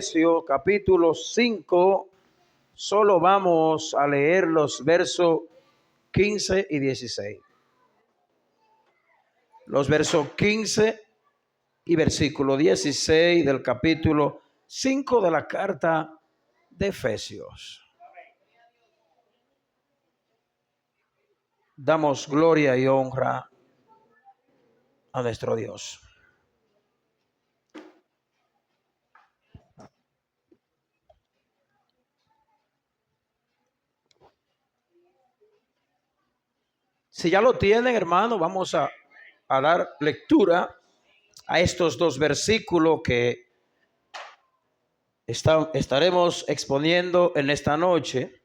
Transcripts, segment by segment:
Efesios capítulo 5, solo vamos a leer los versos 15 y 16. Los versos 15 y versículo 16 del capítulo 5 de la carta de Efesios. Damos gloria y honra a nuestro Dios. Si ya lo tienen, hermano, vamos a dar lectura a estos dos versículos que estaremos exponiendo en esta noche.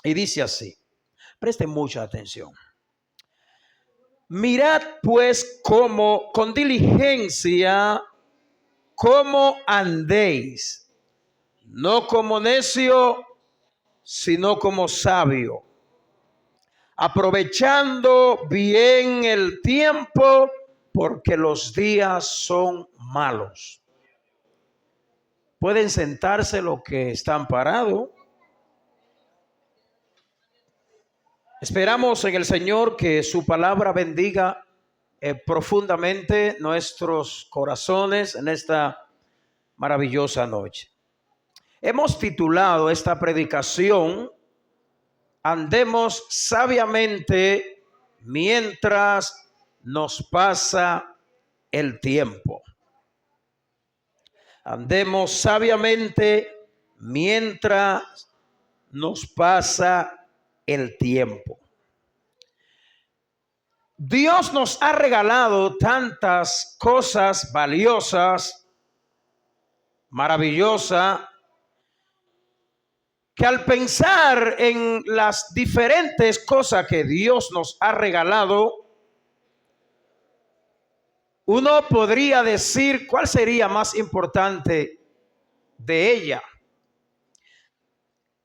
Y dice así, presten mucha atención. Mirad pues cómo con diligencia, cómo andéis, no como necio, sino como sabio, aprovechando bien el tiempo, porque los días son malos. Pueden sentarse los que están parados. Esperamos en el Señor que su palabra bendiga profundamente nuestros corazones en esta maravillosa noche. Hemos titulado esta predicación: Andemos sabiamente mientras nos pasa el tiempo. Andemos sabiamente mientras nos pasa el tiempo. Dios nos ha regalado tantas cosas valiosas, maravillosas, que al pensar en las diferentes cosas que Dios nos ha regalado, uno podría decir cuál sería más importante de ella.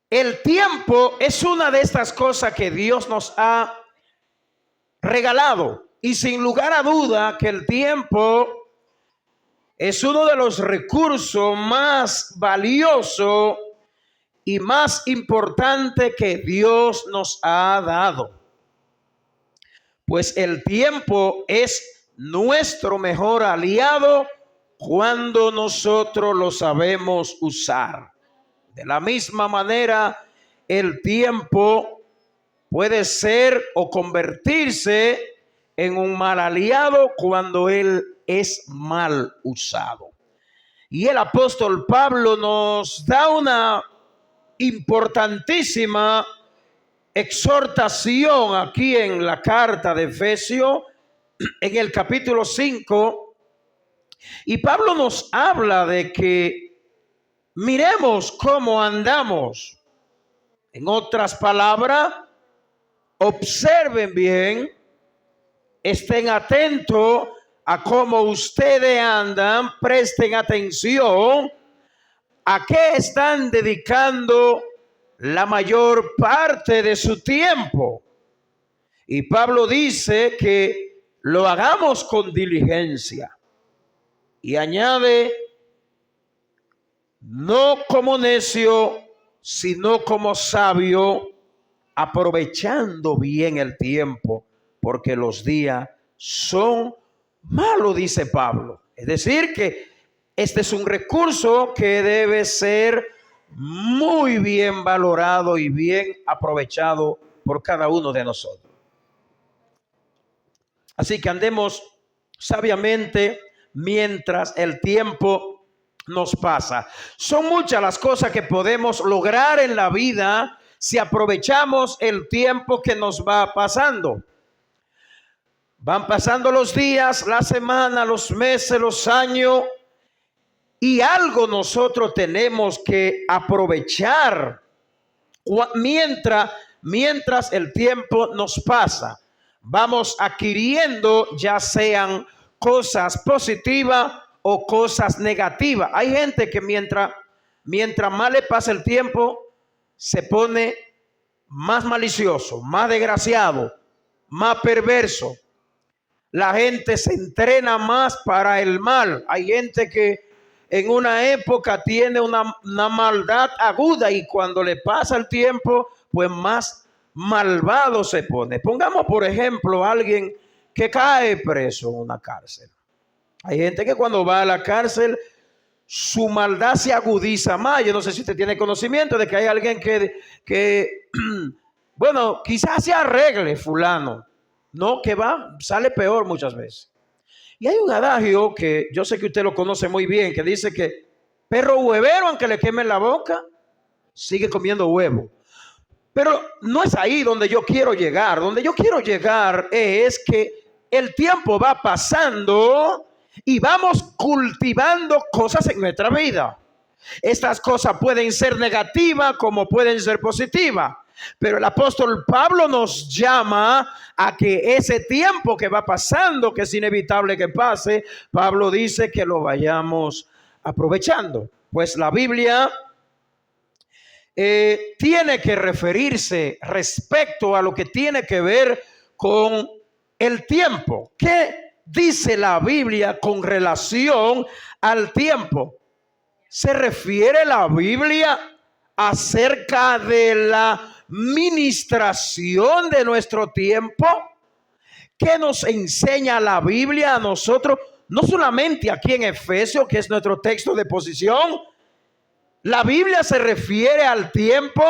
El tiempo es una de estas cosas que Dios nos ha regalado, y sin lugar a duda que el tiempo es uno de los recursos más valiosos y más importante que Dios nos ha dado. Pues el tiempo es nuestro mejor aliado cuando nosotros lo sabemos usar. De la misma manera, el tiempo puede ser o convertirse en un mal aliado cuando él es mal usado. Y el apóstol Pablo nos da una importantísima exhortación aquí en la carta de Efesios, en el capítulo 5, y Pablo nos habla de que miremos cómo andamos. En otras palabras, observen bien, estén atentos a cómo ustedes andan, presten atención a qué están dedicando la mayor parte de su tiempo. Y Pablo dice que lo hagamos con diligencia. Y añade, no como necio, sino como sabio, aprovechando bien el tiempo, porque los días son malos, dice Pablo. Es decir, que este es un recurso que debe ser muy bien valorado y bien aprovechado por cada uno de nosotros. Así que andemos sabiamente mientras el tiempo nos pasa. Son muchas las cosas que podemos lograr en la vida si aprovechamos el tiempo que nos va pasando. Van pasando los días, la semana, los meses, los años, y algo nosotros tenemos que aprovechar mientras el tiempo nos pasa. Vamos adquiriendo ya sean cosas positivas o cosas negativas. Hay gente que mientras más le pasa el tiempo, se pone más malicioso, más desgraciado, más perverso. La gente se entrena más para el mal. Hay gente que en una época tiene una maldad aguda y cuando le pasa el tiempo, pues más malvado se pone. Pongamos, por ejemplo, a alguien que cae preso en una cárcel. Hay gente que cuando va a la cárcel, su maldad se agudiza más. Yo no sé si usted tiene conocimiento de que hay alguien que bueno, quizás se arregle fulano, no, que sale peor muchas veces. Y hay un adagio que yo sé que usted lo conoce muy bien, que dice que perro huevero, aunque le quemen la boca, sigue comiendo huevo. Pero no es ahí donde yo quiero llegar. Donde yo quiero llegar es que el tiempo va pasando y vamos cultivando cosas en nuestra vida. Estas cosas pueden ser negativas como pueden ser positivas. Pero el apóstol Pablo nos llama a que ese tiempo que va pasando, que es inevitable que pase, Pablo dice que lo vayamos aprovechando. Pues la Biblia tiene que referirse respecto a lo que tiene que ver con el tiempo. ¿Qué dice la Biblia con relación al tiempo? ¿Se refiere la Biblia acerca de la ministración de nuestro tiempo? ¿Qué nos enseña la Biblia a nosotros? No solamente aquí en Efesios, que es nuestro texto de posición. La Biblia se refiere al tiempo,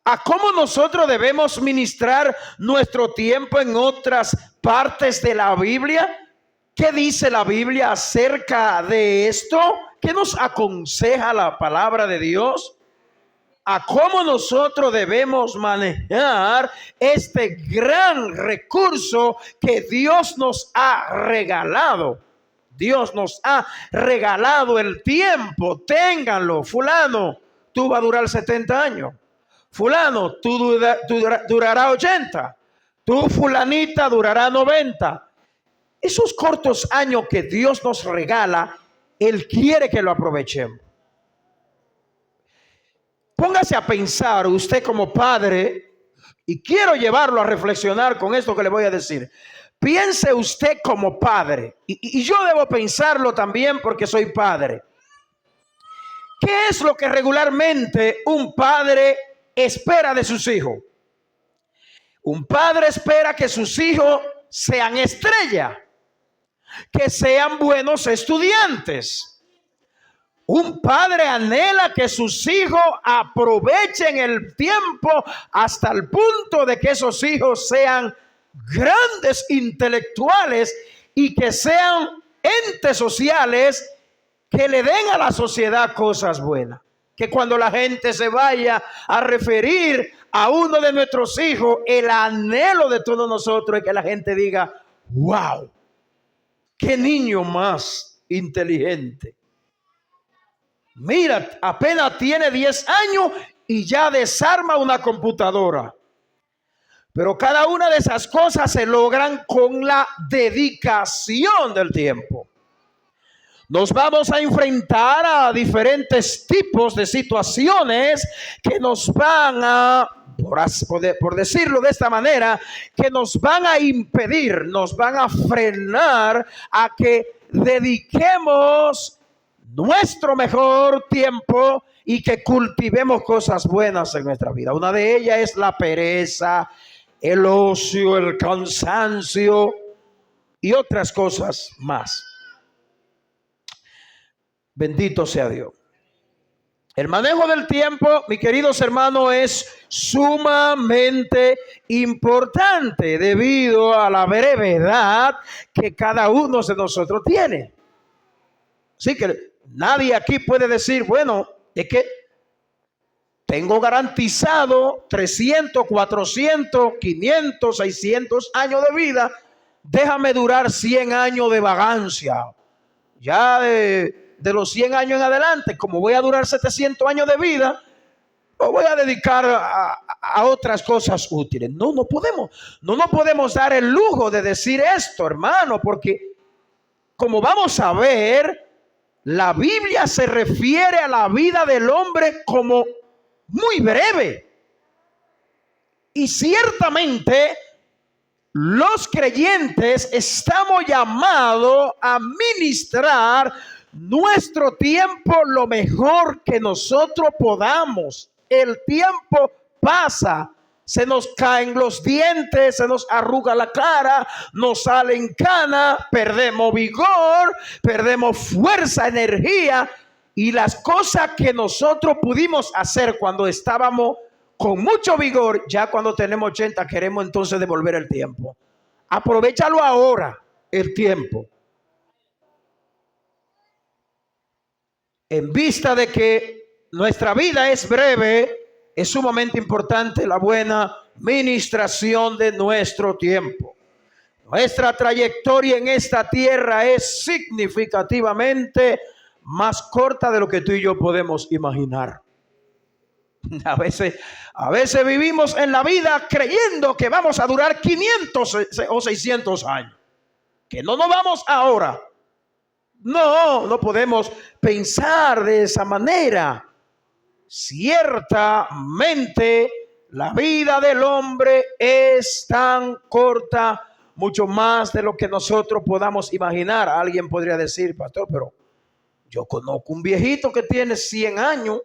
a cómo nosotros debemos ministrar nuestro tiempo en otras partes de la Biblia. ¿Qué dice la Biblia acerca de esto? ¿Qué nos aconseja la palabra de Dios? A cómo nosotros debemos manejar este gran recurso que Dios nos ha regalado. Dios nos ha regalado el tiempo. Ténganlo. Fulano, tú vas a durar 70 años. Fulano, tú durarás 80. Tú, fulanita, durará 90. Esos cortos años que Dios nos regala, Él quiere que lo aprovechemos. Póngase a pensar usted como padre, y quiero llevarlo a reflexionar con esto que le voy a decir. Piense usted como padre, y yo debo pensarlo también porque soy padre. ¿Qué es lo que regularmente un padre espera de sus hijos? Un padre espera que sus hijos sean estrellas, que sean buenos estudiantes. Un padre anhela que sus hijos aprovechen el tiempo hasta el punto de que esos hijos sean grandes intelectuales y que sean entes sociales que le den a la sociedad cosas buenas. Que cuando la gente se vaya a referir a uno de nuestros hijos, el anhelo de todos nosotros es que la gente diga: wow, qué niño más inteligente. Mira, apenas tiene 10 años y ya desarma una computadora. Pero cada una de esas cosas se logran con la dedicación del tiempo. Nos vamos a enfrentar a diferentes tipos de situaciones que nos van a, por decirlo de esta manera, que nos van a impedir, nos van a frenar a que dediquemos nuestro mejor tiempo y que cultivemos cosas buenas en nuestra vida. Una de ellas es la pereza, el ocio, el cansancio y otras cosas más. Bendito sea Dios. El manejo del tiempo, mis queridos hermanos, es sumamente importante debido a la brevedad que cada uno de nosotros tiene. Así que nadie aquí puede decir, bueno, es que tengo garantizado 300, 400, 500, 600 años de vida. Déjame durar 100 años de vagancia. Ya de los 100 años en adelante, como voy a durar 700 años de vida, lo voy a dedicar a otras cosas útiles. No podemos. No nos podemos dar el lujo de decir esto, hermano, porque como vamos a ver, la Biblia se refiere a la vida del hombre como muy breve. Y ciertamente los creyentes estamos llamados a ministrar nuestro tiempo lo mejor que nosotros podamos. El tiempo pasa, se nos caen los dientes, se nos arruga la cara, nos salen canas, perdemos vigor, perdemos fuerza, energía, y las cosas que nosotros pudimos hacer cuando estábamos con mucho vigor, ya cuando tenemos 80 queremos entonces devolver el tiempo. Aprovechalo ahora, el tiempo. En vista de que nuestra vida es breve, es sumamente importante la buena administración de nuestro tiempo. Nuestra trayectoria en esta tierra es significativamente más corta de lo que tú y yo podemos imaginar. A veces vivimos en la vida creyendo que vamos a durar 500 o 600 años, que no nos vamos ahora. No podemos pensar de esa manera. Ciertamente la vida del hombre es tan corta, mucho más de lo que nosotros podamos imaginar. Alguien podría decir, pastor, pero yo conozco un viejito que tiene 100 años.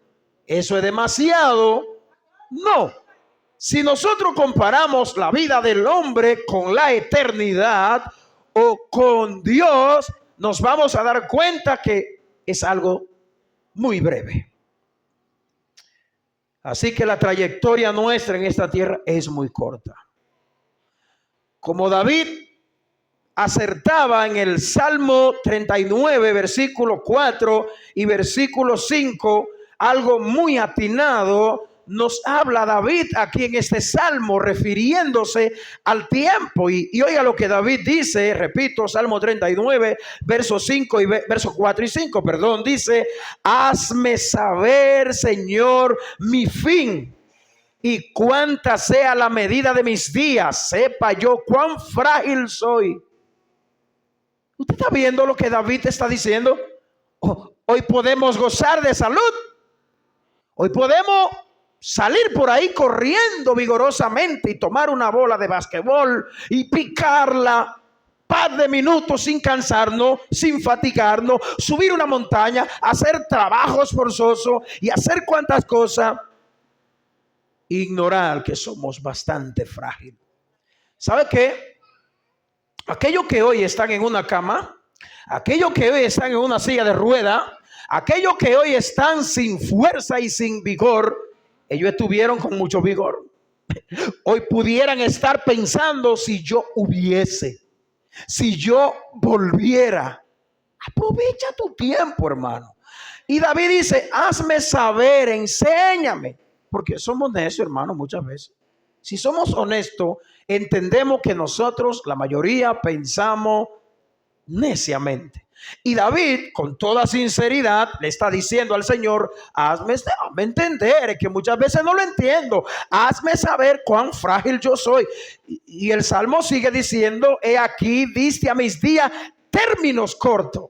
¿Eso es demasiado? No. Si nosotros comparamos la vida del hombre con la eternidad o con Dios, nos vamos a dar cuenta que es algo muy breve. Así que la trayectoria nuestra en esta tierra es muy corta. Como David acertaba en el Salmo 39, versículo 4 y versículo 5, algo muy atinado nos habla David aquí en este salmo, refiriéndose al tiempo. Y oiga lo que David dice, repito, Salmo 39, versos 5 y versos 4 y 5, perdón, dice: hazme saber, Señor, mi fin, y cuánta sea la medida de mis días, sepa yo cuán frágil soy. ¿Usted está viendo lo que David está diciendo? Hoy podemos gozar de salud. Hoy podemos salir por ahí corriendo vigorosamente y tomar una bola de basquetbol y picarla par de minutos sin cansarnos, sin fatigarnos, subir una montaña, hacer trabajos forzosos y hacer cuantas cosas. Ignorar que somos bastante frágiles. ¿Sabe qué? Aquellos que hoy están en una cama, aquellos que hoy están en una silla de rueda, aquellos que hoy están sin fuerza y sin vigor, ellos estuvieron con mucho vigor. Hoy pudieran estar pensando: si yo hubiese, si yo volviera. Aprovecha tu tiempo, hermano. Y David dice: hazme saber, enséñame. Porque somos necios, hermano, muchas veces. Si somos honestos, entendemos que nosotros, la mayoría, pensamos neciamente. Y David, con toda sinceridad, le está diciendo al Señor: hazme entender, que muchas veces no lo entiendo. Hazme saber cuán frágil yo soy. Y el Salmo sigue diciendo: he aquí, diste a mis días términos cortos.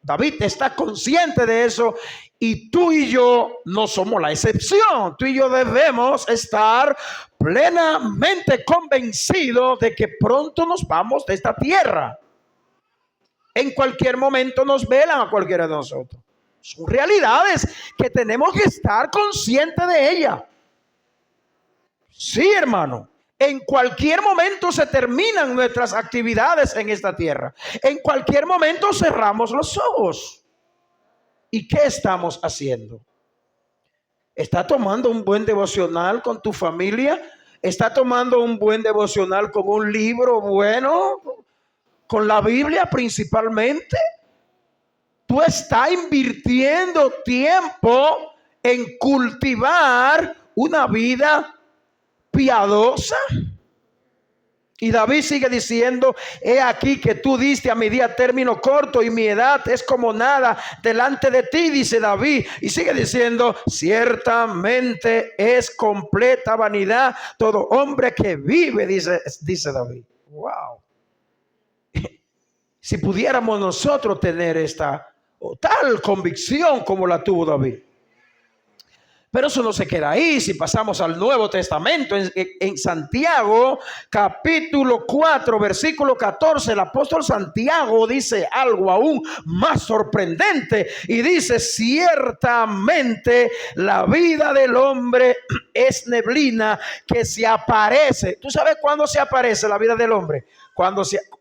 David está consciente de eso, y tú y yo no somos la excepción. Tú y yo debemos estar plenamente convencidos de que pronto nos vamos de esta tierra. En cualquier momento nos velan a cualquiera de nosotros. Son realidades que tenemos que estar conscientes de ellas. Sí, hermano. En cualquier momento se terminan nuestras actividades en esta tierra. En cualquier momento cerramos los ojos. ¿Y qué estamos haciendo? ¿Está tomando un buen devocional con tu familia? ¿Está tomando un buen devocional con un libro bueno? ¿Con la Biblia principalmente? ¿Tú estás invirtiendo tiempo en cultivar una vida piadosa? Y David sigue diciendo: he aquí que tú diste a mi día término corto, y mi edad es como nada delante de ti, dice David. Y sigue diciendo: ciertamente es completa vanidad todo hombre que vive, dice David. Wow. Si pudiéramos nosotros tener esta o tal convicción como la tuvo David. Pero eso no se queda ahí. Si pasamos al Nuevo Testamento, en Santiago, capítulo 4, versículo 14, el apóstol Santiago dice algo aún más sorprendente y dice: ciertamente la vida del hombre es neblina que se aparece. ¿Tú sabes cuándo se aparece la vida del hombre?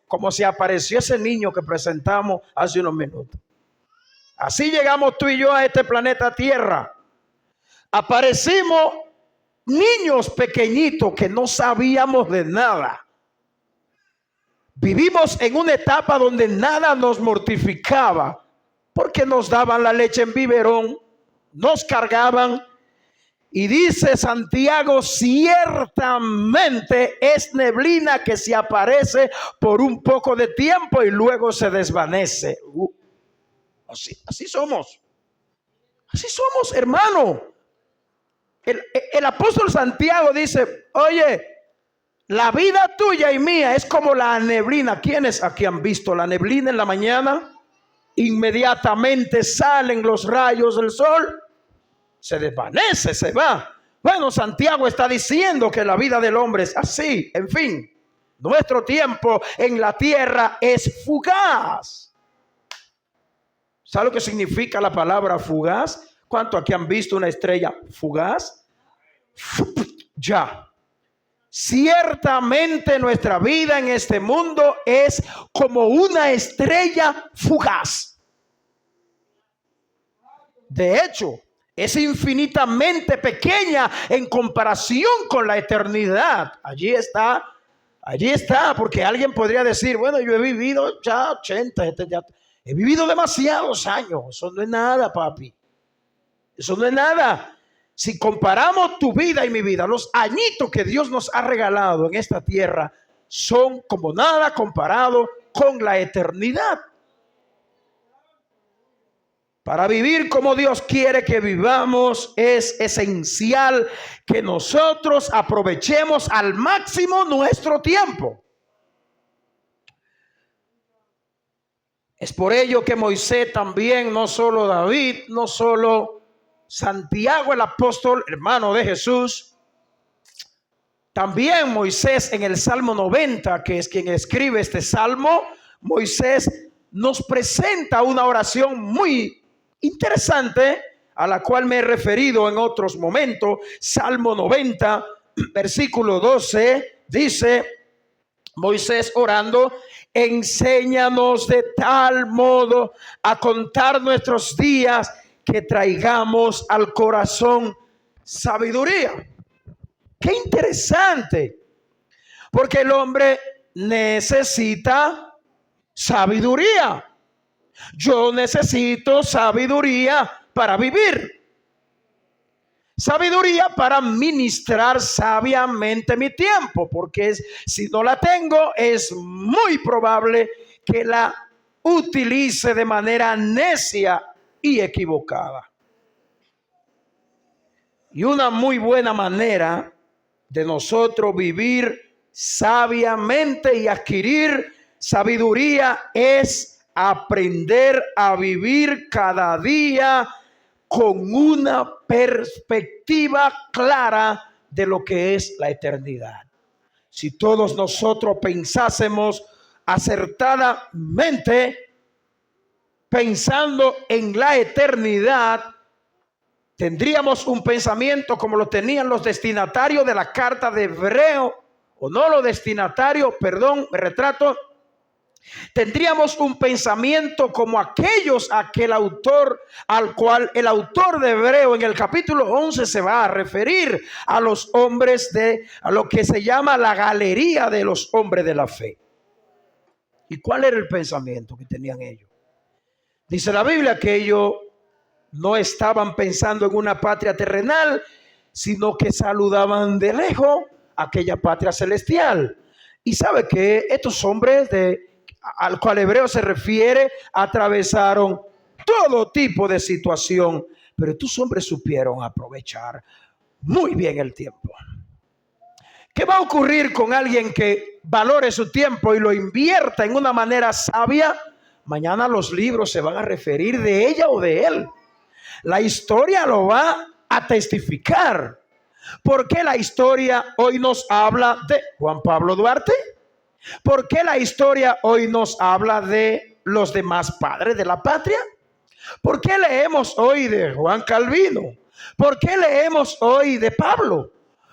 Como se apareció ese niño que presentamos hace unos minutos. Así llegamos tú y yo a este planeta Tierra. Aparecimos niños pequeñitos que no sabíamos de nada. Vivimos en una etapa donde nada nos mortificaba, porque nos daban la leche en biberón, nos cargaban. Y dice Santiago: ciertamente es neblina que se aparece por un poco de tiempo y luego se desvanece. Así somos. Así somos, hermano. El apóstol Santiago dice: oye, la vida tuya y mía es como la neblina. ¿Quiénes aquí han visto la neblina en la mañana? Inmediatamente salen los rayos del sol, se desvanece, se va. Bueno, Santiago está diciendo que la vida del hombre es así. En fin, nuestro tiempo en la tierra es fugaz. ¿Sabe lo que significa la palabra fugaz? ¿Cuánto aquí han visto una estrella fugaz? Ya. Ciertamente nuestra vida en este mundo es como una estrella fugaz. De hecho, es infinitamente pequeña en comparación con la eternidad. Allí está, porque alguien podría decir: bueno, yo he vivido ya 80, he vivido demasiados años. Eso no es nada, papi. Eso no es nada. Si comparamos tu vida y mi vida, los añitos que Dios nos ha regalado en esta tierra son como nada comparado con la eternidad. Para vivir como Dios quiere que vivamos, es esencial que nosotros aprovechemos al máximo nuestro tiempo. Es por ello que Moisés también, no solo David, no solo Santiago el apóstol, hermano de Jesús, también Moisés en el Salmo 90, que es quien escribe este salmo, Moisés nos presenta una oración muy interesante a la cual me he referido en otros momentos. Salmo 90, versículo 12, dice Moisés orando: enséñanos de tal modo a contar nuestros días que traigamos al corazón sabiduría. Qué interesante, porque el hombre necesita sabiduría. Yo necesito sabiduría para vivir, sabiduría para ministrar sabiamente mi tiempo, porque si no la tengo, es muy probable que la utilice de manera necia y equivocada. Y una muy buena manera de nosotros vivir sabiamente y adquirir sabiduría es aprender a vivir cada día con una perspectiva clara de lo que es la eternidad. Si todos nosotros pensásemos acertadamente, pensando en la eternidad, tendríamos un pensamiento como lo tenían los destinatarios de la carta de Hebreo, o no los destinatarios, perdón, me retrato. Tendríamos un pensamiento como aquel autor al cual el autor de Hebreo en el capítulo 11 se va a referir, a los hombres a lo que se llama la galería de los hombres de la fe. ¿Y cuál era el pensamiento que tenían ellos? Dice la Biblia que ellos no estaban pensando en una patria terrenal, sino que saludaban de lejos aquella patria celestial. Y sabe que estos hombres al cual Hebreo se refiere atravesaron todo tipo de situación, pero estos hombres supieron aprovechar muy bien el tiempo. ¿Qué va a ocurrir con alguien que valore su tiempo y lo invierta en una manera sabia? Mañana los libros se van a referir de ella o de él. La historia lo va a testificar. ¿Por qué la historia hoy nos habla de Juan Pablo Duarte? ¿Por qué la historia hoy nos habla de los demás padres de la patria? ¿Por qué leemos hoy de Juan Calvino? ¿Por qué leemos hoy de Pablo?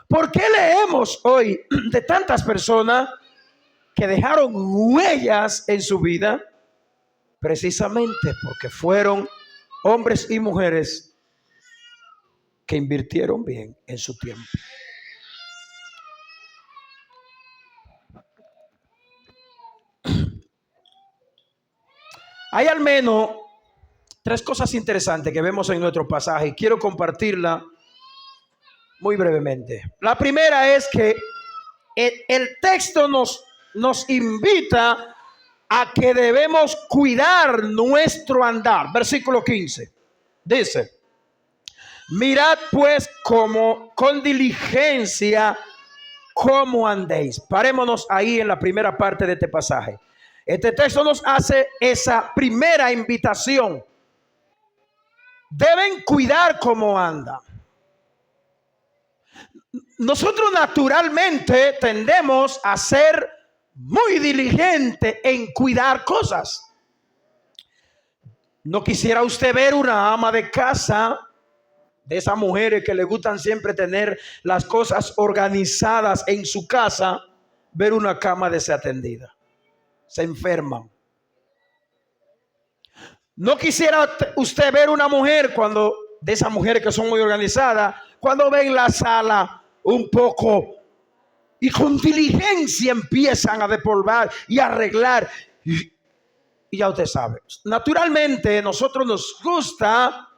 ¿Por qué leemos hoy de tantas personas que dejaron huellas en su vida? Precisamente porque fueron hombres y mujeres que invirtieron bien en su tiempo. Hay al menos tres cosas interesantes que vemos en nuestro pasaje y quiero compartirla muy brevemente. La primera es que el texto nos invita a que debemos cuidar nuestro andar. Versículo 15 dice: mirad pues como con diligencia cómo andéis. Parémonos ahí en la primera parte de este pasaje. Este texto nos hace esa primera invitación. Deben cuidar cómo andan. Nosotros naturalmente tendemos a ser muy diligentes en cuidar cosas. ¿No quisiera usted ver una ama de casa, de esas mujeres que le gustan siempre tener las cosas organizadas en su casa, ver una cama desatendida? Se enferman. ¿No quisiera usted ver una mujer de esas mujeres que son muy organizadas, cuando ven la sala un poco y con diligencia empiezan a despolvar y a arreglar? Y ya usted sabe, naturalmente nosotros nos gusta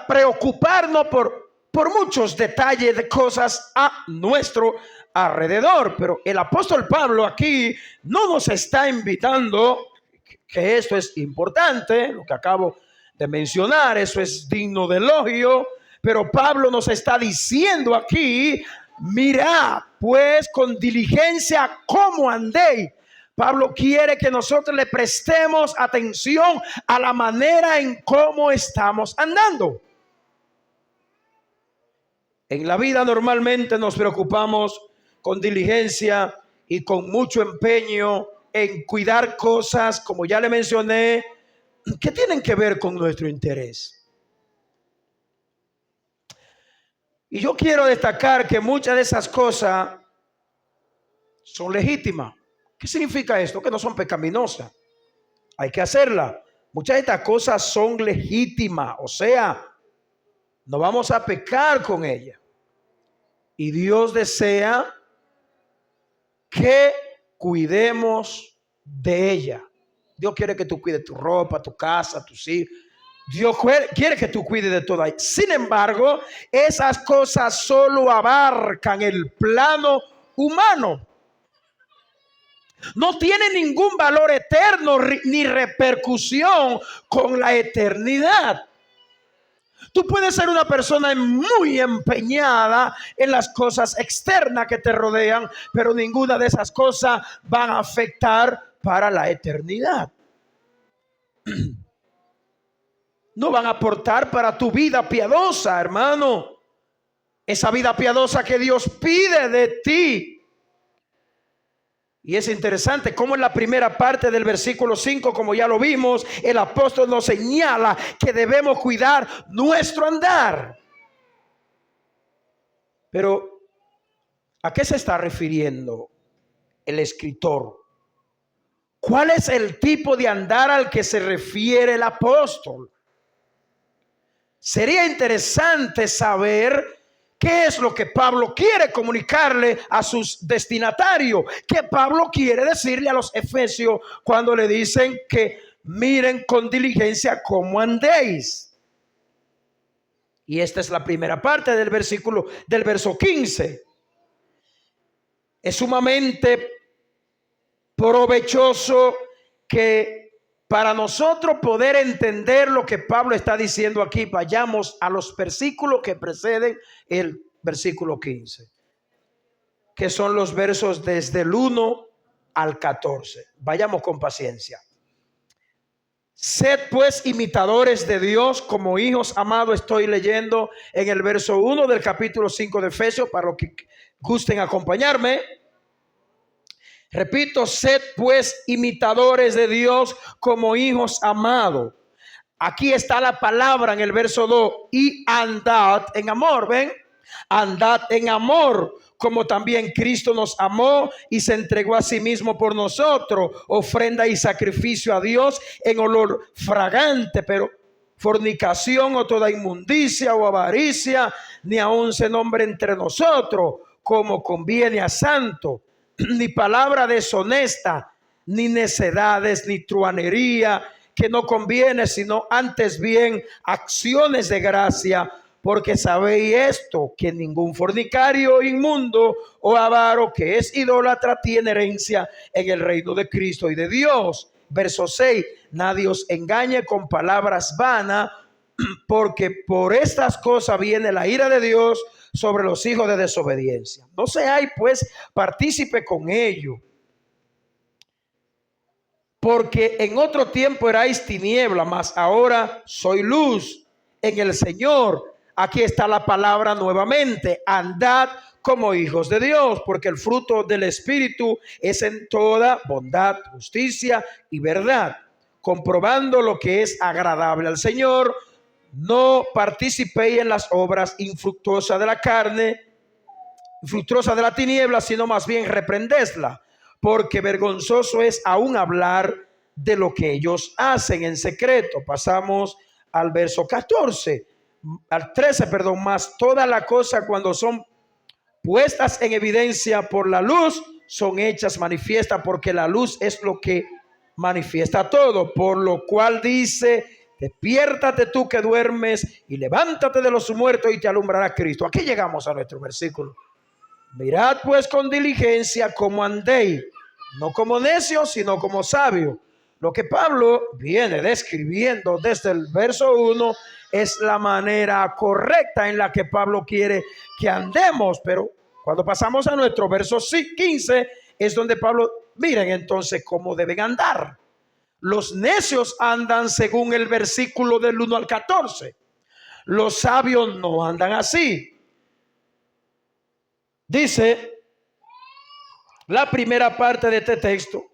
preocuparnos por muchos detalles de cosas a nuestro alrededor, pero el apóstol Pablo aquí no nos está invitando, que esto es importante, lo que acabo de mencionar, eso es digno de elogio, pero Pablo nos está diciendo aquí: mirad pues con diligencia cómo andéis. Pablo quiere que nosotros le prestemos atención a la manera en cómo estamos andando. En la vida normalmente nos preocupamos con diligencia y con mucho empeño en cuidar cosas, como ya le mencioné, que tienen que ver con nuestro interés. Y yo quiero destacar que muchas de esas cosas son legítimas. ¿Qué significa esto? Que no son pecaminosas. Hay que hacerlas. Muchas de estas cosas son legítimas, o sea, no vamos a pecar con ellas. Y Dios desea que cuidemos de ella. Dios quiere que tú cuides tu ropa, tu casa, tus hijos. Dios quiere que tú cuides de todo ahí. Sin embargo, esas cosas solo abarcan el plano humano. No tiene ningún valor eterno ni repercusión con la eternidad. Tú puedes ser una persona muy empeñada en las cosas externas que te rodean, pero ninguna de esas cosas van a afectar para la eternidad. No van a aportar para tu vida piadosa, hermano. Esa vida piadosa que Dios pide de ti. Y es interesante cómo en la primera parte del versículo 5, como ya lo vimos, el apóstol nos señala que debemos cuidar nuestro andar. Pero, ¿a qué se está refiriendo el escritor? ¿Cuál es el tipo de andar al que se refiere el apóstol? Sería interesante saber qué es lo que Pablo quiere comunicarle a sus destinatarios. ¿Qué Pablo quiere decirle a los efesios cuando le dicen que miren con diligencia cómo andéis? Y esta es la primera parte del verso 15. Es sumamente provechoso que para nosotros poder entender lo que Pablo está diciendo aquí, vayamos a los versículos que preceden el versículo 15, que son los versos desde el 1 al 14. Vayamos con paciencia. Sed pues imitadores de Dios como hijos amados. Estoy leyendo en el verso 1 del capítulo 5 de Efesios para los que gusten acompañarme. Repito, sed pues imitadores de Dios como hijos amados. Aquí está la palabra en el verso 2. Y andad en amor, ¿ven? Andad en amor, como también Cristo nos amó y se entregó a sí mismo por nosotros, ofrenda y sacrificio a Dios en olor fragante. Pero fornicación o toda inmundicia o avaricia, ni aun se nombre entre nosotros, como conviene a santo, ni palabra deshonesta, ni necedades, ni truanería, que no conviene, sino antes bien acciones de gracia. Porque sabéis esto, que ningún fornicario, inmundo o avaro, que es idólatra, tiene herencia en el reino de Cristo y de Dios. Verso 6, nadie os engañe con palabras vanas, porque por estas cosas viene la ira de Dios sobre los hijos de desobediencia. No seáis pues partícipe con ellos, porque en otro tiempo erais tiniebla, mas ahora soy luz en el Señor. Aquí está la palabra nuevamente: andad como hijos de Dios, porque el fruto del Espíritu es en toda bondad, justicia y verdad, comprobando lo que es agradable al Señor. No participéis en las obras infructuosas de la carne, infructuosas de la tiniebla, sino más bien reprendesla, porque vergonzoso es aún hablar de lo que ellos hacen en secreto. Pasamos al verso 14, al 13, perdón. Más toda la cosa, cuando son puestas en evidencia por la luz, son hechas manifiestas, porque la luz es lo que manifiesta todo. Por lo cual dice: despiértate tú que duermes y levántate de los muertos y te alumbrará Cristo. Aquí llegamos a nuestro versículo. Mirad pues con diligencia cómo andéis, no como necios, sino como sabios. Lo que Pablo viene describiendo desde el verso 1 es la manera correcta en la que Pablo quiere que andemos. Pero cuando pasamos a nuestro verso 15, es donde Pablo, miren entonces cómo deben andar. Los necios andan según el versículo del 1 al 14. Los sabios no andan así. Dice la primera parte de este texto,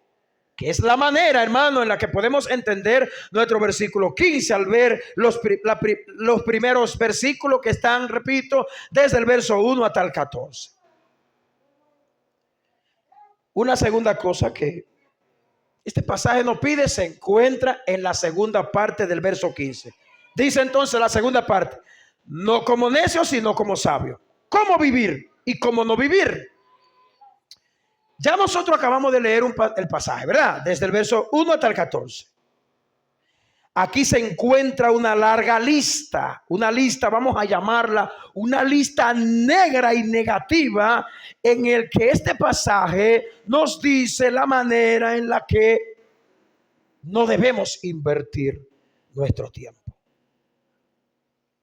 que es la manera, hermano, en la que podemos entender nuestro versículo 15 al ver los primeros versículos que están, repito, desde el verso 1 hasta el 14. Una segunda cosa que este pasaje nos pide se encuentra en la segunda parte del verso 15. Dice entonces la segunda parte: no como necios, sino como sabios. ¿Cómo vivir y cómo no vivir? Ya nosotros acabamos de leer el pasaje, ¿verdad? Desde el verso 1 hasta el 14. Aquí se encuentra una larga lista, vamos a llamarla una lista negra y negativa, en el que este pasaje nos dice la manera en la que no debemos invertir nuestro tiempo.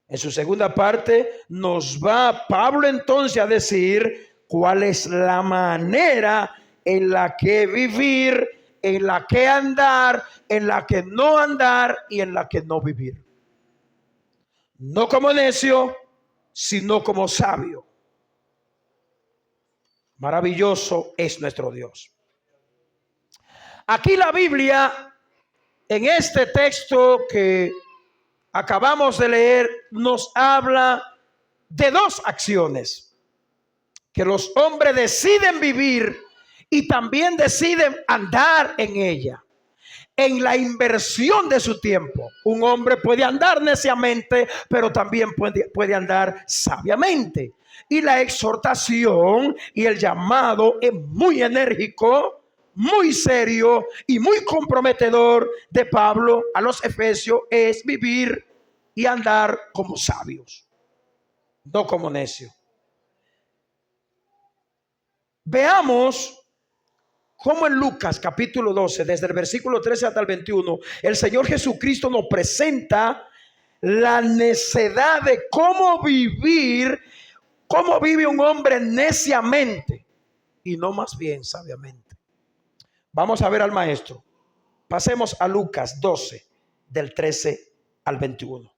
En su segunda parte nos va Pablo entonces a decir cuál es la manera en la que vivir, en la que andar, en la que no andar y en la que no vivir. No como necio, sino como sabio. Maravilloso es nuestro Dios. Aquí la Biblia, en este texto que acabamos de leer, nos habla de dos acciones que los hombres deciden vivir y también deciden andar en ella. En la inversión de su tiempo, un hombre puede andar neciamente, pero también puede andar sabiamente. Y la exhortación y el llamado es muy enérgico, muy serio y muy comprometedor de Pablo a los Efesios: es vivir y andar como sabios, no como necios. Veamos cómo en Lucas capítulo 12, desde el versículo 13 hasta el 21, el Señor Jesucristo nos presenta la necedad de cómo vivir, cómo vive un hombre neciamente y no más bien sabiamente. Vamos a ver al maestro. Pasemos a Lucas 12. del 13 al 21.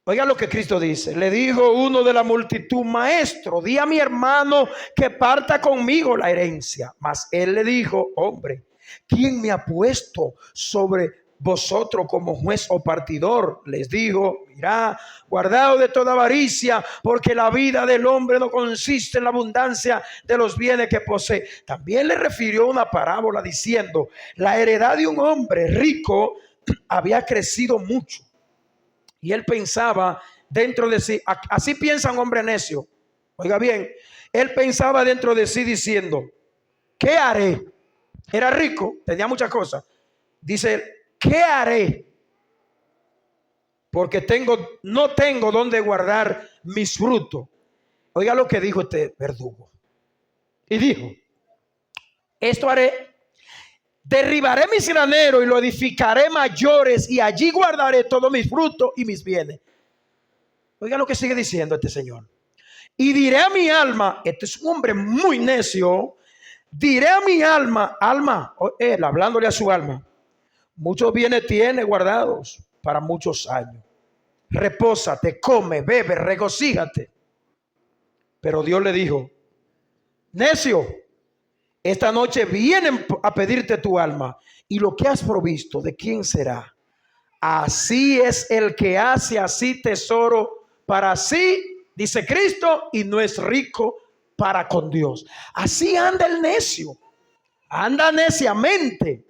Oiga lo que Cristo dice. Le dijo uno de la multitud: Maestro, di a mi hermano que parta conmigo la herencia. Mas él le dijo: Hombre, ¿quién me ha puesto sobre vosotros como juez o partidor? Les dijo: Mirad, guardaos de toda avaricia, porque la vida del hombre no consiste en la abundancia de los bienes que posee. También le refirió una parábola diciendo: La heredad de un hombre rico había crecido mucho. Y él pensaba dentro de sí, así piensa un hombre necio. Oiga bien, él pensaba dentro de sí diciendo: ¿qué haré? Era rico, tenía muchas cosas. Dice: ¿qué haré? Porque no tengo donde guardar mis frutos. Oiga lo que dijo este verdugo. Y dijo: esto haré: derribaré mis graneros y lo edificaré mayores, y allí guardaré todos mis frutos y mis bienes. Oiga lo que sigue diciendo este señor. Y diré a mi alma, este es un hombre muy necio, diré a mi alma, él hablándole a su alma: muchos bienes tiene guardados para muchos años. Repósate, come, bebe, regocíjate. Pero Dios le dijo: necio, esta noche vienen a pedirte tu alma, y lo que has provisto, ¿de quién será? Así es el que hace así tesoro para sí, dice Cristo, y no es rico para con Dios. Así anda el necio, anda neciamente.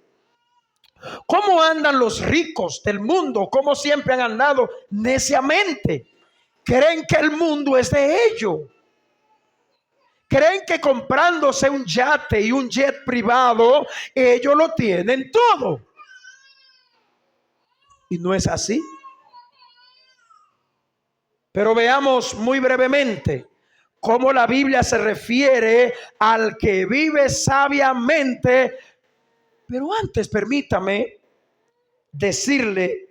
¿Cómo andan los ricos del mundo? ¿Cómo siempre han andado? Neciamente. Creen que el mundo es de ellos. Creen que comprándose un yate y un jet privado, ellos lo tienen todo. Y no es así. Pero veamos muy brevemente cómo la Biblia se refiere al que vive sabiamente. Pero antes permítame decirle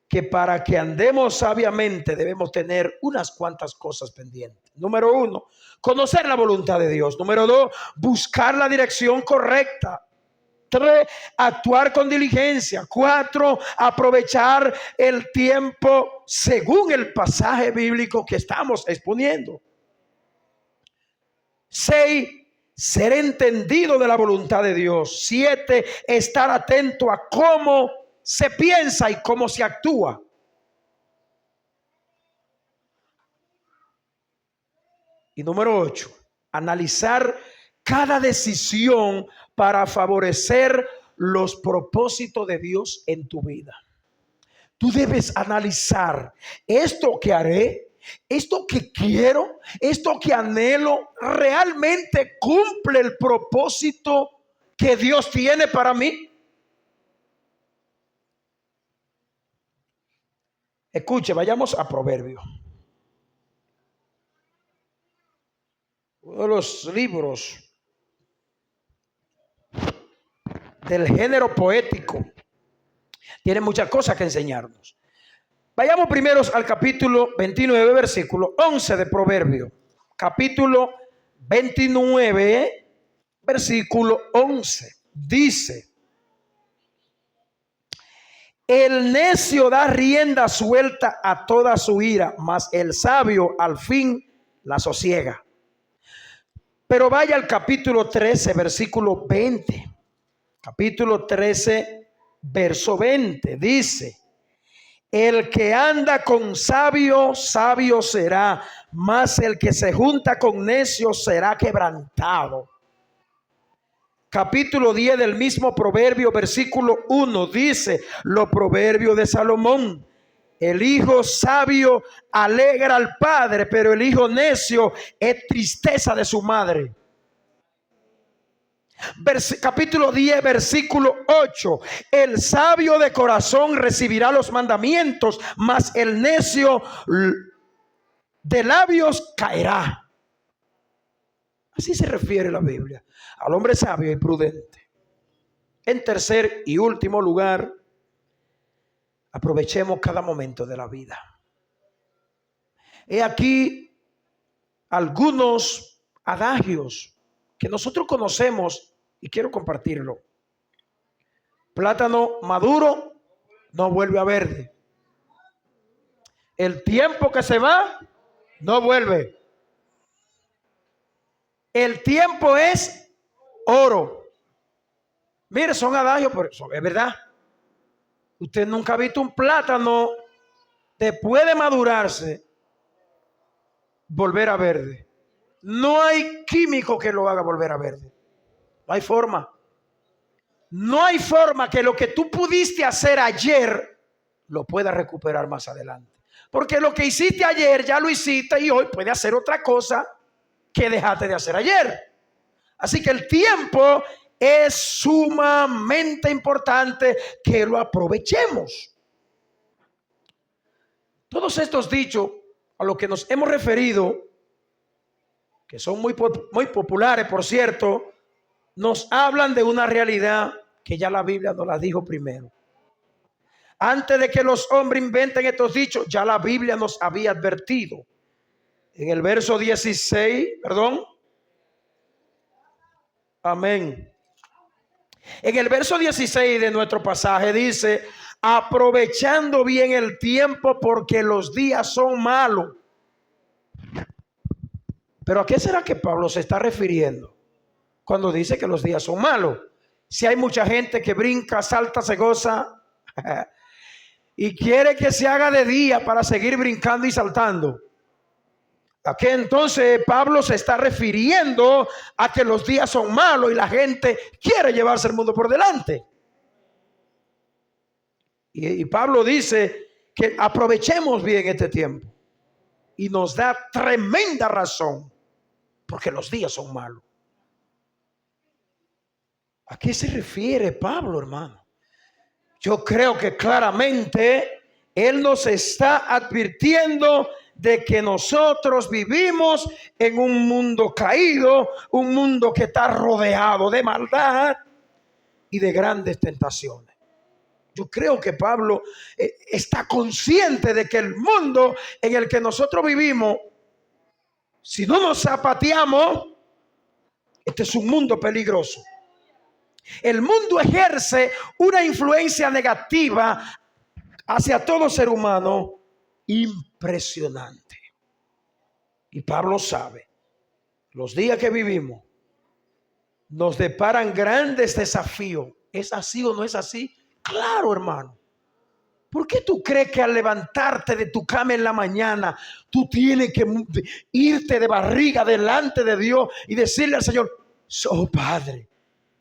que para que andemos sabiamente debemos tener unas cuantas cosas pendientes. Número 1, conocer la voluntad de Dios. Número 2, buscar la dirección correcta. 3, actuar con diligencia. 4, aprovechar el tiempo según el pasaje bíblico que estamos exponiendo. 6, ser entendido de la voluntad de Dios. 7, estar atento a cómo se piensa y cómo se actúa. Y número 8, analizar cada decisión para favorecer los propósitos de Dios en tu vida. Tú debes analizar: esto que haré, esto que quiero, esto que anhelo, ¿realmente cumple el propósito que Dios tiene para mí? Escuche, vayamos a Proverbios. Uno de los libros del género poético. Tiene muchas cosas que enseñarnos. Vayamos primero al capítulo 29, versículo 11 de Proverbios. Capítulo 29, versículo 11. Dice: el necio da rienda suelta a toda su ira, mas el sabio al fin la sosiega. Pero vaya al capítulo 13, versículo 20. Capítulo 13, verso 20. Dice: el que anda con sabio, sabio será, mas el que se junta con necios será quebrantado. Capítulo 10 del mismo Proverbio, versículo 1, dice los proverbios de Salomón: el hijo sabio alegra al padre, pero el hijo necio es tristeza de su madre. Capítulo 10, versículo 8: el sabio de corazón recibirá los mandamientos, mas el necio de labios caerá. Así se refiere la Biblia al hombre sabio y prudente. En tercer y último lugar, aprovechemos cada momento de la vida. He aquí algunos adagios que nosotros conocemos y quiero compartirlo. Plátano maduro no vuelve a verde. El tiempo que se va, no vuelve. El tiempo es oro. Mire, son adagios, pero eso es verdad. Usted nunca ha visto un plátano después de madurarse volver a verde. No hay químico que lo haga volver a verde. No hay forma. No hay forma que lo que tú pudiste hacer ayer lo puedas recuperar más adelante. Porque lo que hiciste ayer ya lo hiciste y hoy puedes hacer otra cosa que dejaste de hacer ayer. Así que el tiempo es sumamente importante que lo aprovechemos. Todos estos dichos a los que nos hemos referido, que son muy populares, por cierto, nos hablan de una realidad que ya la Biblia nos la dijo primero. Antes de que los hombres inventen estos dichos, ya la Biblia nos había advertido. En el verso 16, amén. En el verso 16 de nuestro pasaje dice: aprovechando bien el tiempo porque los días son malos. Pero ¿a qué será que Pablo se está refiriendo cuando dice que los días son malos? Si hay mucha gente que brinca, salta, se goza y quiere que se haga de día para seguir brincando y saltando. ¿A qué entonces Pablo se está refiriendo? A que los días son malos y la gente quiere llevarse el mundo por delante. Y Pablo dice que aprovechemos bien este tiempo. Y nos da tremenda razón, porque los días son malos. ¿A qué se refiere Pablo, hermano? Yo creo que claramente él nos está advirtiendo de que nosotros vivimos en un mundo caído, un mundo que está rodeado de maldad y de grandes tentaciones. Yo creo que Pablo está consciente de que el mundo en el que nosotros vivimos, si no nos zapateamos, este es un mundo peligroso. El mundo ejerce una influencia negativa hacia todo ser humano impresionante. Y Pablo sabe, los días que vivimos nos deparan grandes desafíos. ¿Es así o no es así? Claro, hermano. ¿Por qué tú crees que al levantarte de tu cama en la mañana, tú tienes que irte de barriga delante de Dios y decirle al Señor: oh Padre,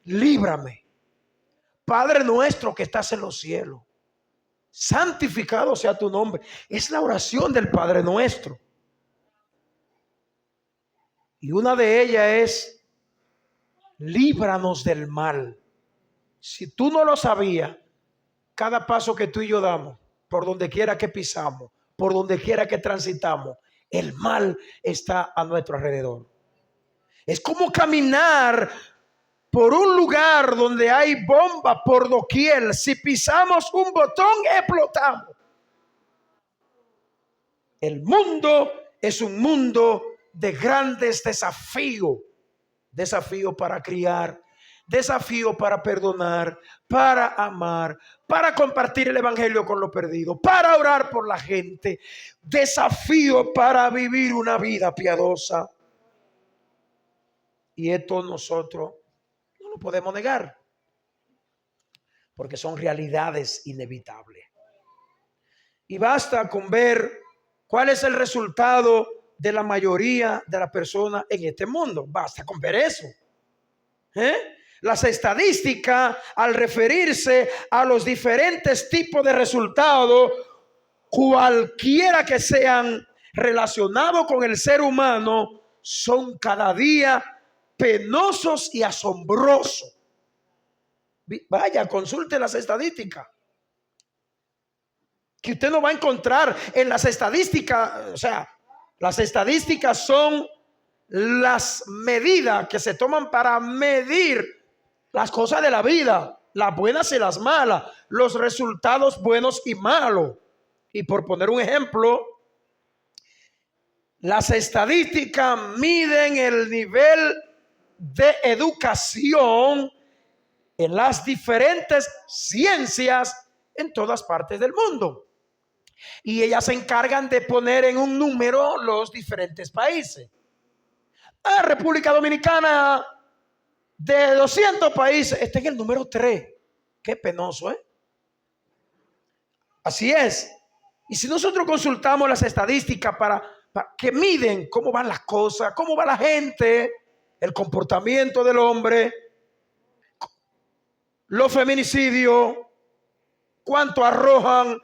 líbrame? Padre nuestro que estás en los cielos, santificado sea tu nombre. Es la oración del Padre nuestro. Y una de ellas es: líbranos del mal. Si tú no lo sabías, cada paso que tú y yo damos, por donde quiera que pisamos, por donde quiera que transitamos, el mal está a nuestro alrededor. Es como caminar por un lugar donde hay bombas por doquier. Si pisamos un botón, explotamos. El mundo es un mundo de grandes desafíos. Desafío para criar, desafío para perdonar, para amar, para compartir el evangelio con los perdidos, para orar por la gente. Desafío para vivir una vida piadosa. Y esto nosotros no lo podemos negar, porque son realidades inevitables. Y basta con ver cuál es el resultado de la mayoría de las personas en este mundo. Basta con ver eso. Las estadísticas, al referirse a los diferentes tipos de resultados, cualquiera que sean relacionados con el ser humano, son cada día penosos y asombrosos. Vaya, consulte las estadísticas, que usted no va a encontrar en las estadísticas. O sea, las estadísticas son las medidas que se toman para medir las cosas de la vida, las buenas y las malas, los resultados buenos y malos. Y por poner un ejemplo, las estadísticas miden el nivel de educación en las diferentes ciencias en todas partes del mundo. Y ellas se encargan de poner en un número los diferentes países. La República Dominicana, de 200 países, está en el número 3. Qué penoso, ¿eh? Así es. Y si nosotros consultamos las estadísticas para que miden cómo van las cosas, cómo va la gente, el comportamiento del hombre, los feminicidios, cuánto arrojan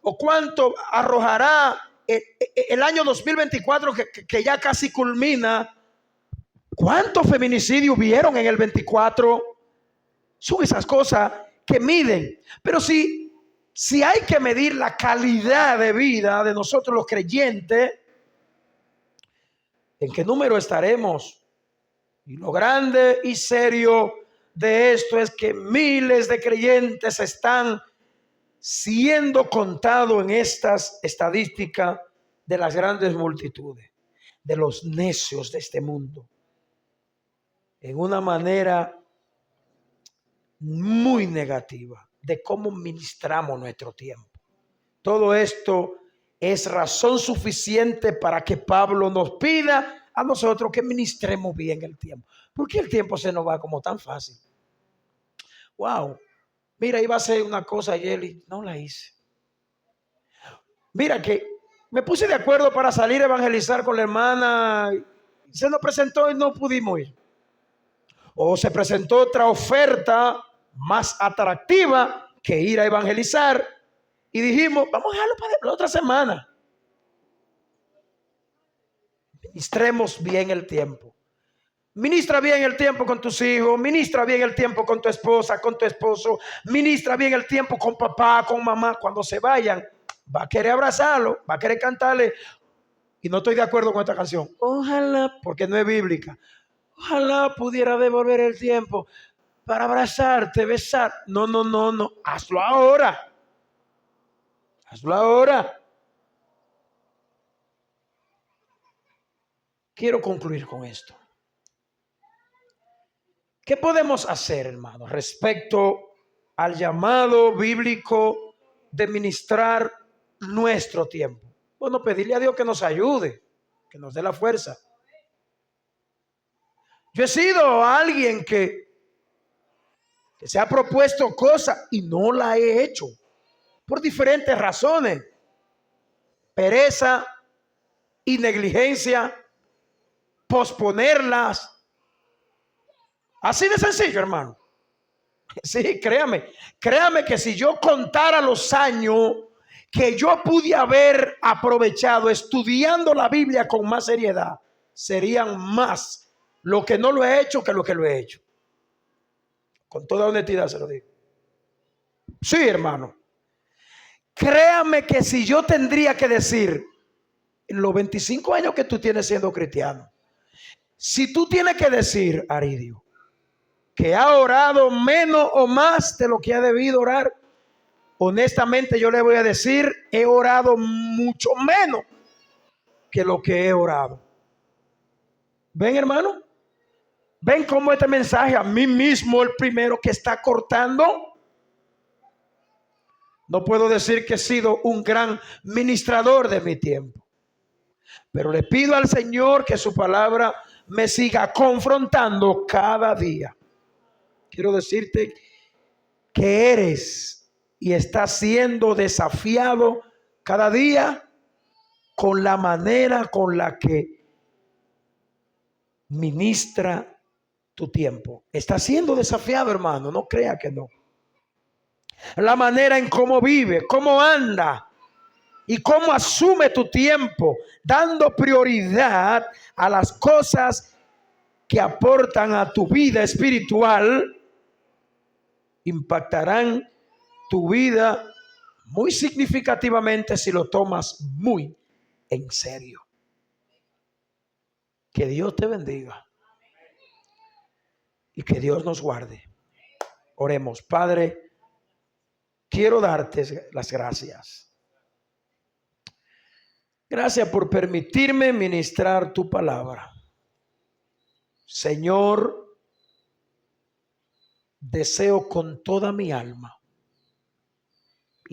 o cuánto arrojará el año 2024 que ya casi culmina. ¿Cuántos feminicidios hubieron en el 24? Son esas cosas que miden. Pero si hay que medir la calidad de vida de nosotros los creyentes, ¿en qué número estaremos? Y lo grande y serio de esto es que miles de creyentes están siendo contados en estas estadísticas de las grandes multitudes, de los necios de este mundo, en una manera muy negativa de cómo ministramos nuestro tiempo. Todo esto es razón suficiente para que Pablo nos pida a nosotros que ministremos bien el tiempo. Porque el tiempo se nos va como tan fácil. Wow, mira, iba a hacer una cosa ayer y no la hice. Mira que me puse de acuerdo para salir a evangelizar con la hermana. Se nos presentó y no pudimos ir. O se presentó otra oferta más atractiva que ir a evangelizar y dijimos, vamos a dejarlo para la otra semana. Ministremos bien el tiempo. Ministra bien el tiempo con tus hijos, ministra bien el tiempo con tu esposa, con tu esposo, ministra bien el tiempo con papá, con mamá. Cuando se vayan, va a querer abrazarlo, va a querer cantarle. Y no estoy de acuerdo con esta canción. Ojalá, porque no es bíblica. Ojalá pudiera devolver el tiempo para abrazarte, besar. No. Hazlo ahora. Hazlo ahora. Quiero concluir con esto. ¿Qué podemos hacer, hermanos, respecto al llamado bíblico de ministrar nuestro tiempo? Bueno, pedirle a Dios que nos ayude, que nos dé la fuerza. Yo he sido alguien que se ha propuesto cosas y no la he hecho por diferentes razones. Pereza y negligencia, posponerlas. Así de sencillo, hermano. Sí, créame que si yo contara los años que yo pude haber aprovechado estudiando la Biblia con más seriedad, serían más lo que no lo he hecho que lo que lo he hecho. Con toda honestidad se lo digo. Sí, hermano. Créame que si yo tendría que decir, en los 25 años que tú tienes siendo cristiano, si tú tienes que decir, Aridio, que ha orado menos o más de lo que ha debido orar, honestamente yo le voy a decir, he orado mucho menos que lo que he orado. ¿Ven, hermano? ¿Ven cómo este mensaje a mí mismo, el primero que está cortando? No puedo decir que he sido un gran ministrador de mi tiempo, pero le pido al Señor que su palabra me siga confrontando cada día. Quiero decirte que eres y estás siendo desafiado cada día con la manera con la que ministra tu tiempo. Estás siendo desafiado, hermano, no crea que no. La manera en cómo vive, cómo anda y cómo asume tu tiempo, dando prioridad a las cosas que aportan a tu vida espiritual, impactarán tu vida muy significativamente si lo tomas muy en serio. Que Dios te bendiga y que Dios nos guarde. Oremos. Padre, quiero darte las gracias. Gracias por permitirme ministrar tu palabra. Señor, deseo con toda mi alma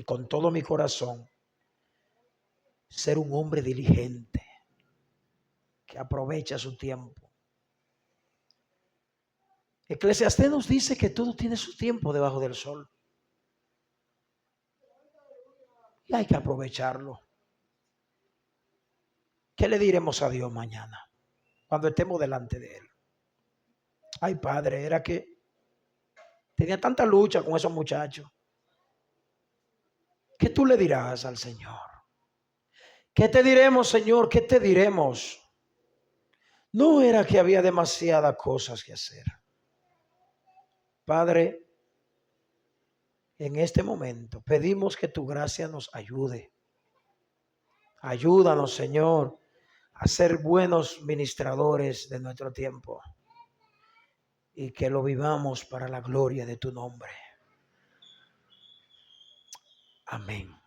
y con todo mi corazón ser un hombre diligente que aprovecha su tiempo. Eclesiastés nos dice que todo tiene su tiempo debajo del sol y hay que aprovecharlo. ¿Qué le diremos a Dios mañana cuando estemos delante de Él? Ay, Padre, era que tenía tanta lucha con esos muchachos. ¿Qué tú le dirás al Señor? ¿Qué te diremos, Señor? ¿Qué te diremos? No era que había demasiadas cosas que hacer. Padre, en este momento pedimos que tu gracia nos ayude. Ayúdanos, Señor, a ser buenos ministradores de nuestro tiempo y que lo vivamos para la gloria de tu nombre. Amén.